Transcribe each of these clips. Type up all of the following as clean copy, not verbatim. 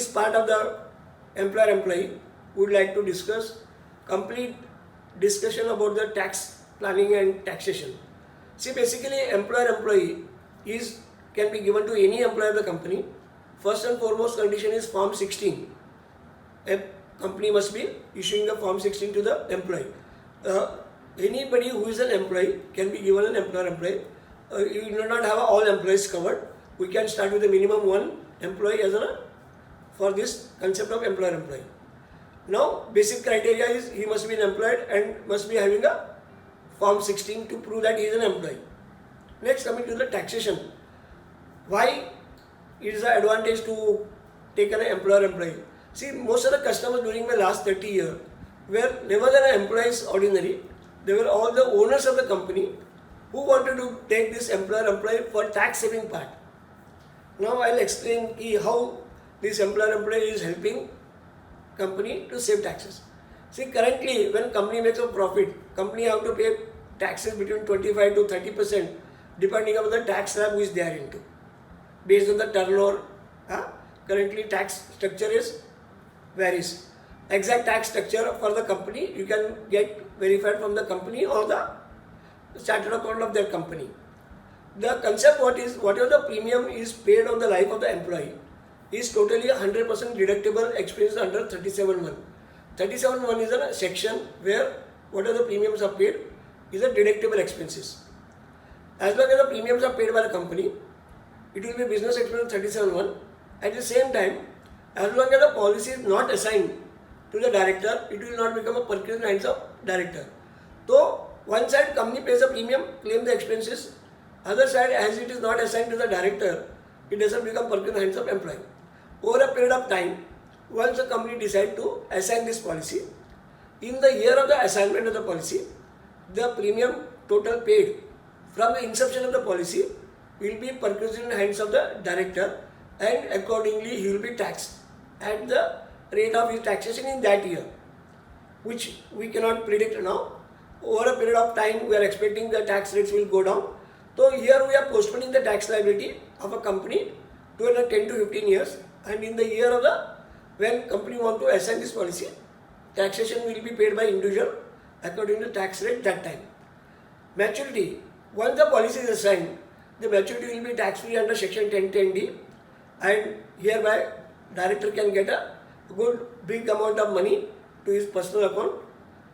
this part of the employer-employee, we would like to discuss complete discussion about the tax planning and taxation. See, basically, employer-employee can be given to any employee of the company. First and foremost condition is Form 16. A company must be issuing the Form 16 to the employee. Anybody who is an employee can be given an employer-employee. You do not have all employees covered. We can start with a minimum one employee for this concept of employer-employee. Now, basic criteria is he must be an employed and must be having a Form 16 to prove that he is an employee. Next, coming to the taxation. Why it is an advantage to take an employer-employee? See, most of the customers during the last 30 years were never their employees ordinary. They were all the owners of the company who wanted to take this employer-employee for tax saving part. Now I'll explain how this employer-employee is helping company to save taxes. See, currently when company makes a profit, company have to pay taxes between 25 to 30% depending on the tax slab which they are into. Based on the turnover, currently tax structure varies. Exact tax structure for the company you can get verified from the company or the chartered account of their company. The concept whatever the premium is paid on the life of the employee is totally 100% deductible expense under 37(1). 37(1) is a section where whatever the premiums are paid is a deductible expenses. As long as the premiums are paid by the company, it will be business expense 37(1). At the same time, as long as the policy is not assigned to the director, it will not become a purchase hands of director. So, one side company pays a premium, claim the expenses. Other side, as it is not assigned to the director, it doesn't become purchase hands of employee. Over a period of time, once the company decides to assign this policy, in the year of the assignment of the policy, the premium total paid from the inception of the policy will be purchased in the hands of the director, and accordingly he will be taxed at the rate of his taxation in that year, which we cannot predict now. Over a period of time, we are expecting the tax rates will go down. So here we are postponing the tax liability of a company to 10 to 15 years, and in the year of when company want to assign this policy, taxation will be paid by individual according to tax rate that time. Maturity. Once the policy is assigned, the maturity will be tax free under section 10(10)(d), and hereby director can get a good big amount of money to his personal account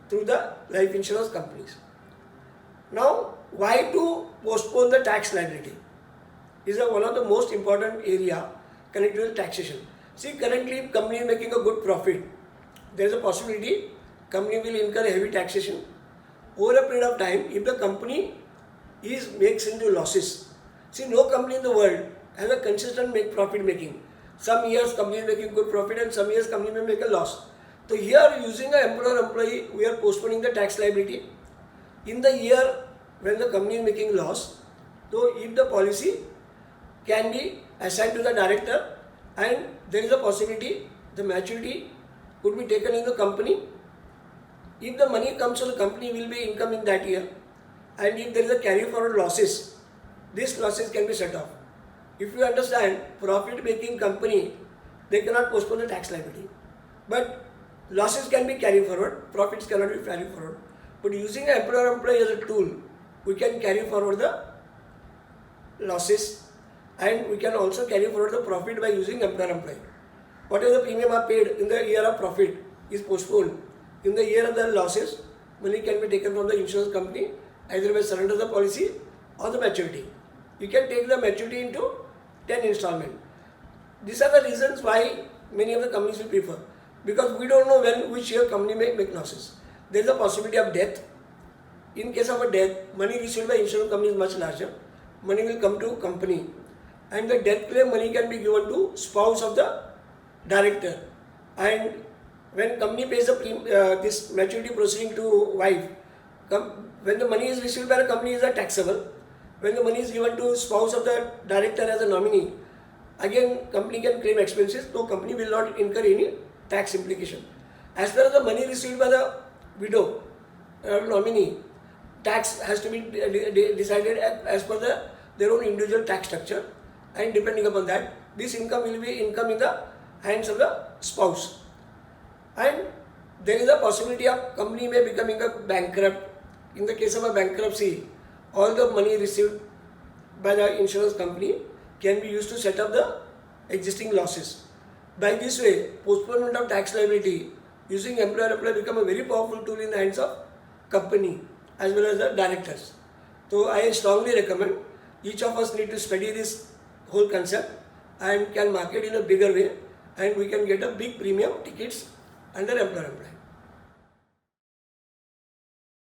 through the life insurance companies. Now, why to postpone the tax liability is one of the most important area connected with taxation. See, currently company is making a good profit. There is a possibility company will incur heavy taxation. Over a period of time, if the company makes into losses, see, no company in the world has a consistent profit making. Some years company is making good profit and some years company may make a loss. So here, using an employer-employee, we are postponing the tax liability. In the year when the company is making loss, so if the policy can be assigned to the director and there is a possibility the maturity could be taken in the company, if the money comes to the company will be income in that year, and if there is a carry forward losses, these losses can be set off. If you understand, profit making company, they cannot postpone the tax liability. But losses can be carried forward, profits cannot be carried forward. But using an employer-employee as a tool, we can carry forward the losses and we can also carry forward the profit by using employer-employee. Whatever the premium are paid in the year of profit is postponed. In the year of the losses, money can be taken from the insurance company either by surrender the policy or the maturity. You can take the maturity into 10 installment. These are the reasons why many of the companies will prefer, because we don't know which year company may make losses. There is a possibility of death. In case of a death, money received by insurance company is much larger. Money will come to company, and the death claim money can be given to spouse of the director. And when company pays this maturity proceeding to wife, when the money is received by the company is taxable. When the money is given to spouse of the director as a nominee, again company can claim expenses, so company will not incur any tax implication. As far as the money received by the widow nominee, tax has to be decided as per their own individual tax structure, and depending upon that, this income will be income in the hands of the spouse. And there is a possibility of company may becoming a bankrupt. In the case of a bankruptcy, all the money received by the insurance company can be used to set up the existing losses. By this way, postponement of tax liability using employer-employee become a very powerful tool in the hands of company as well as the directors. So I strongly recommend each of us need to study this whole concept and can market in a bigger way, and we can get a big premium tickets under employer-employee.